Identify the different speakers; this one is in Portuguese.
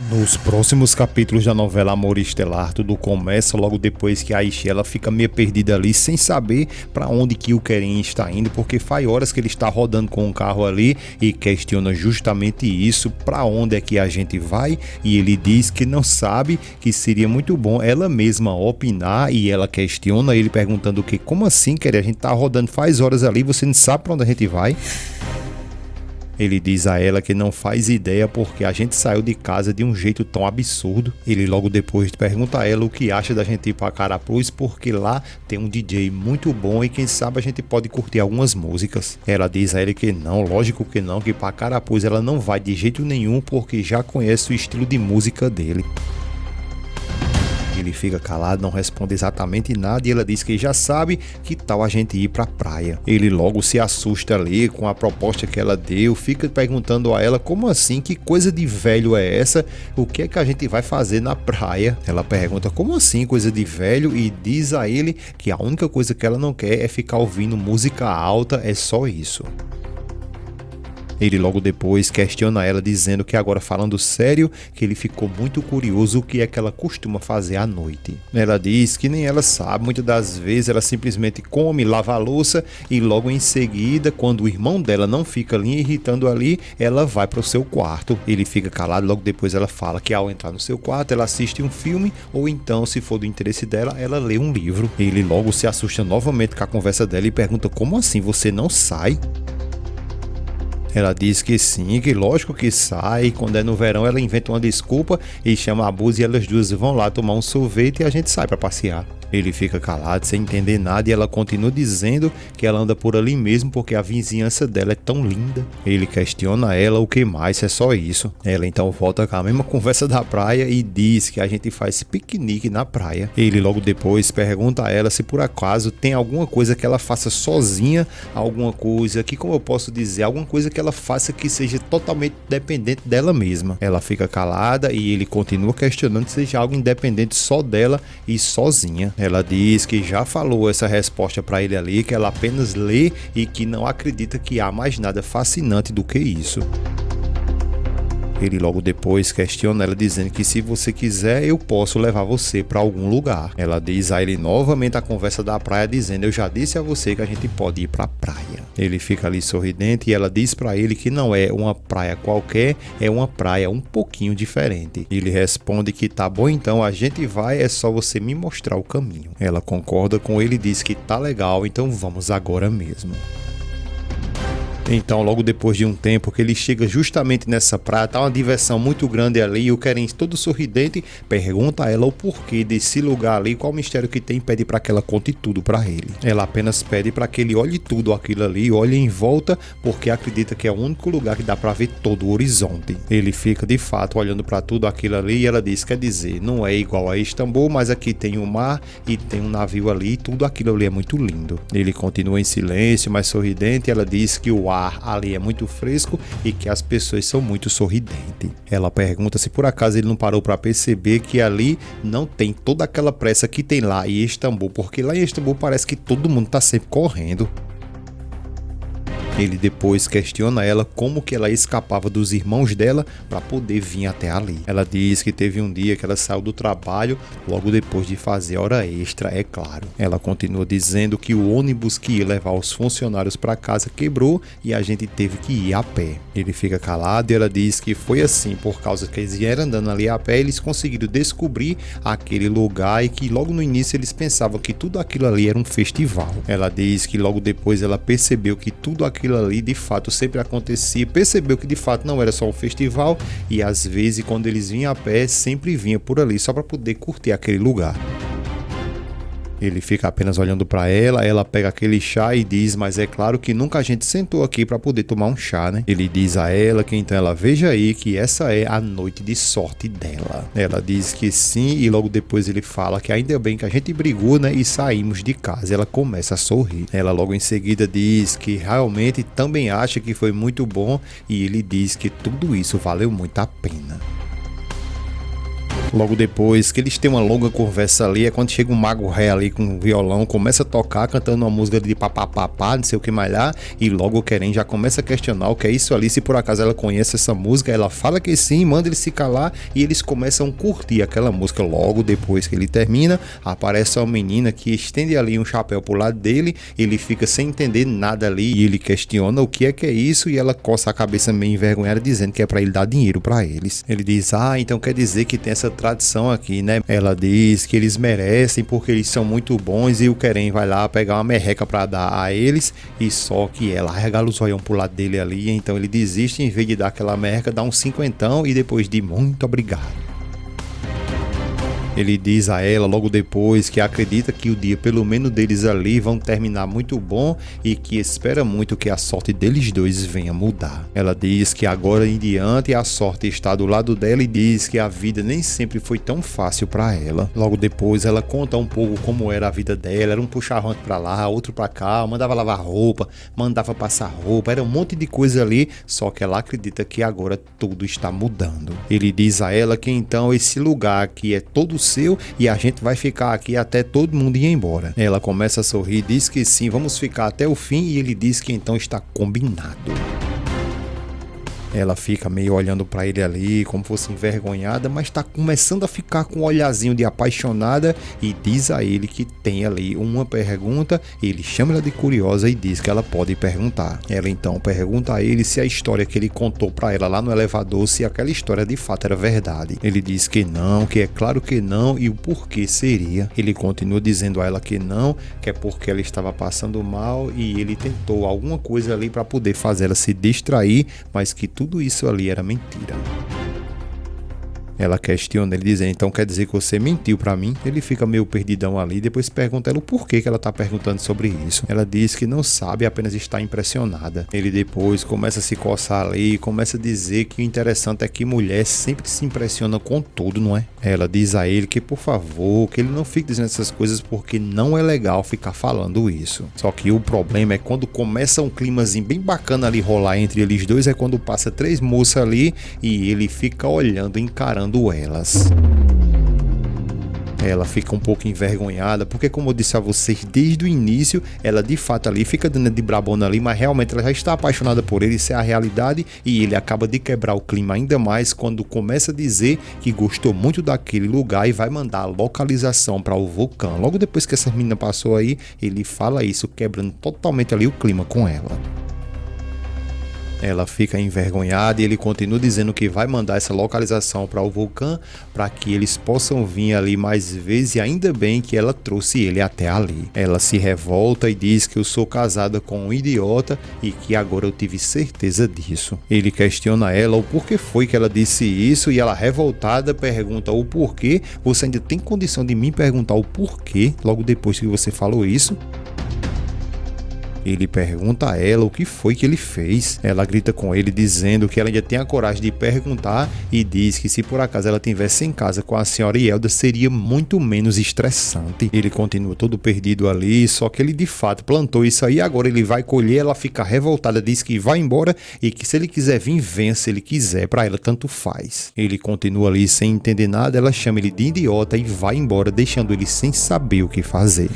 Speaker 1: Nos próximos capítulos da novela Amor Estelar, tudo começa logo depois que a Aixe ela fica meio perdida ali, sem saber para onde que o Querem está indo, porque faz horas que ele está rodando com o carro ali e questiona justamente isso, para onde é que a gente vai, e ele diz que não sabe, que seria muito bom ela mesma opinar, e ela questiona ele perguntando o que, como assim, Querem, a gente tá rodando faz horas ali, você não sabe para onde a gente vai? Ele diz a ela que não faz ideia porque a gente saiu de casa de um jeito tão absurdo. Ele logo depois pergunta a ela o que acha da gente ir para Carapuz, porque lá tem um DJ muito bom e quem sabe a gente pode curtir algumas músicas. Ela diz a ele que não, lógico que não, que para Carapuz ela não vai de jeito nenhum porque já conhece o estilo de música dele. Ele fica calado, não responde exatamente nada e ela diz que já sabe, que tal a gente ir pra praia. Ele logo se assusta ali com a proposta que ela deu, fica perguntando a ela como assim, que coisa de velho é essa, o que é que a gente vai fazer na praia. Ela pergunta como assim coisa de velho e diz a ele que a única coisa que ela não quer é ficar ouvindo música alta, é só isso. Ele logo depois questiona ela dizendo que agora falando sério, que ele ficou muito curioso o que é que ela costuma fazer à noite. Ela diz que nem ela sabe, muitas das vezes ela simplesmente come, lava a louça e logo em seguida, quando o irmão dela não fica ali irritando ali, ela vai para o seu quarto. Ele fica calado, logo depois ela fala que ao entrar no seu quarto ela assiste um filme ou então, se for do interesse dela, ela lê um livro. Ele logo se assusta novamente com a conversa dela e pergunta como assim você não sai? Ela diz que sim, que lógico que sai. Quando é no verão ela inventa uma desculpa e chama a Buzi e elas duas vão lá tomar um sorvete e a gente sai para passear. Ele fica calado sem entender nada e ela continua dizendo que ela anda por ali mesmo porque a vizinhança dela é tão linda. Ele questiona ela o que mais, é só isso. Ela então volta com a mesma conversa da praia e diz que a gente faz piquenique na praia. Ele logo depois pergunta a ela se por acaso tem alguma coisa que ela faça sozinha, alguma coisa que, como eu posso dizer, alguma coisa que ela faça que seja totalmente dependente dela mesma. Ela fica calada e ele continua questionando se seja algo independente só dela e sozinha. Ela diz que já falou essa resposta para ele ali, que ela apenas lê e que não acredita que há mais nada fascinante do que isso. Ele logo depois questiona ela dizendo que se você quiser eu posso levar você para algum lugar. Ela diz a ele novamente a conversa da praia dizendo eu já disse a você que a gente pode ir para a praia. Ele fica ali sorridente e ela diz para ele que não é uma praia qualquer, é uma praia um pouquinho diferente. Ele responde que tá bom, então a gente vai, é só você me mostrar o caminho. Ela concorda com ele e diz que tá legal, então vamos agora mesmo. Então, logo depois de um tempo que ele chega justamente nessa praia, tá uma diversão muito grande ali e o Querem todo sorridente pergunta a ela o porquê desse lugar ali, qual o mistério que tem e pede para que ela conte tudo para ele. Ela apenas pede para que ele olhe tudo aquilo ali, olhe em volta, porque acredita que é o único lugar que dá para ver todo o horizonte. Ele fica de fato olhando para tudo aquilo ali e ela diz, quer dizer, não é igual a Istambul, mas aqui tem um mar e tem um navio ali e tudo aquilo ali é muito lindo. Ele continua em silêncio, mas sorridente, e ela diz que o ar ali é muito fresco e que as pessoas são muito sorridentes. Ela pergunta se por acaso ele não parou para perceber que ali não tem toda aquela pressa que tem lá em Istambul, porque lá em Istambul parece que todo mundo tá sempre correndo. Ele depois questiona ela como que ela escapava dos irmãos dela para poder vir até ali. Ela diz que teve um dia que ela saiu do trabalho logo depois de fazer hora extra, é claro. Ela continua dizendo que o ônibus que ia levar os funcionários para casa quebrou e a gente teve que ir a pé. Ele fica calado e ela diz que foi assim, por causa que eles vieram andando ali a pé, eles conseguiram descobrir aquele lugar e que logo no início eles pensavam que tudo aquilo ali era um festival. Ela diz que logo depois ela percebeu que tudo aquilo ali de fato sempre acontecia, percebeu que de fato não era só um festival e às vezes quando eles vinham a pé sempre vinha por ali só para poder curtir aquele lugar. Ele fica apenas olhando para ela, ela pega aquele chá e diz, mas é claro que nunca a gente sentou aqui para poder tomar um chá, né? Ele diz a ela que então ela veja aí que essa é a noite de sorte dela. Ela diz que sim e logo depois ele fala que ainda bem que a gente brigou, né? E saímos de casa. Ela começa a sorrir. Ela logo em seguida diz que realmente também acha que foi muito bom e ele diz que tudo isso valeu muito a pena. Logo depois que eles têm uma longa conversa ali, é quando chega um mago ré ali com um violão, começa a tocar, cantando uma música de papapá, não sei o que mais lá, e logo o Querem já começa a questionar o que é isso ali, se por acaso ela conhece essa música, ela fala que sim, manda ele se calar, e eles começam a curtir aquela música. Logo depois que ele termina, aparece uma menina que estende ali um chapéu pro lado dele, ele fica sem entender nada ali, e ele questiona o que é isso, e ela coça a cabeça meio envergonhada, dizendo que é pra ele dar dinheiro pra eles. Ele diz, então quer dizer que tem essa tradição aqui, né? Ela diz que eles merecem porque eles são muito bons, e o Querem vai lá pegar uma merreca pra dar a eles, e só que ela regala os olhão pro lado dele ali, então ele desiste, em vez de dar aquela merreca, dá um cinquentão, e depois de muito obrigado. Ele diz a ela logo depois que acredita que o dia pelo menos deles ali vão terminar muito bom e que espera muito que a sorte deles dois venha mudar. Ela diz que agora em diante a sorte está do lado dela e diz que a vida nem sempre foi tão fácil para ela. Logo depois ela conta um pouco como era a vida dela, era um puxarrante para lá, outro para cá, mandava lavar roupa, mandava passar roupa, era um monte de coisa ali, só que ela acredita que agora tudo está mudando. Ele diz a ela que então esse lugar aqui é todo seu e a gente vai ficar aqui até todo mundo ir embora. Ela começa a sorrir, diz que sim, vamos ficar até o fim, e ele diz que então está combinado. Ela fica meio olhando pra ele ali, como fosse envergonhada, mas tá começando a ficar com um olhazinho de apaixonada e diz a ele que tem ali uma pergunta. Ele chama ela de curiosa e diz que ela pode perguntar. Ela então pergunta a ele se a história que ele contou pra ela lá no elevador, se aquela história de fato era verdade. Ele diz que não, que é claro que não, e o porquê seria. Ele continua dizendo a ela que não, que é porque ela estava passando mal e ele tentou alguma coisa ali pra poder fazer ela se distrair, mas que tudo isso ali era mentira. Ela questiona, ele diz, então quer dizer que você mentiu pra mim? Ele fica meio perdidão ali, depois pergunta ela o porquê que ela tá perguntando sobre isso. Ela diz que não sabe, apenas está impressionada. Ele depois começa a se coçar ali e começa a dizer que o interessante é que mulher sempre se impressiona com tudo, não é? Ela diz a ele que, por favor, que ele não fique dizendo essas coisas porque não é legal ficar falando isso. Só que o problema é quando começa um climazinho bem bacana ali rolar entre eles dois, é quando passa 3 moças ali e ele fica olhando, encarando elas. Ela fica um pouco envergonhada, porque como eu disse a vocês desde o início, ela de fato ali fica dando de brabona ali, mas realmente ela já está apaixonada por ele, isso é a realidade, e ele acaba de quebrar o clima ainda mais quando começa a dizer que gostou muito daquele lugar e vai mandar a localização para o vulcão. Logo depois que essa menina passou aí, ele fala isso, quebrando totalmente ali o clima com ela. Ela fica envergonhada e ele continua dizendo que vai mandar essa localização para o vulcão para que eles possam vir ali mais vezes, e ainda bem que ela trouxe ele até ali. Ela se revolta e diz que eu sou casada com um idiota e que agora eu tive certeza disso. Ele questiona ela o porquê foi que ela disse isso e ela, revoltada, pergunta o porquê. Você ainda tem condição de me perguntar o porquê logo depois que você falou isso? Ele pergunta a ela o que foi que ele fez. Ela grita com ele dizendo que ela ainda tem a coragem de perguntar e diz que se por acaso ela estivesse em casa com a senhora Ielda seria muito menos estressante. Ele continua todo perdido ali, só que ele de fato plantou isso aí, agora ele vai colher. Ela fica revoltada, diz que vai embora e que se ele quiser vir, venha, se ele quiser, pra ela tanto faz. Ele continua ali sem entender nada, ela chama ele de idiota e vai embora, deixando ele sem saber o que fazer.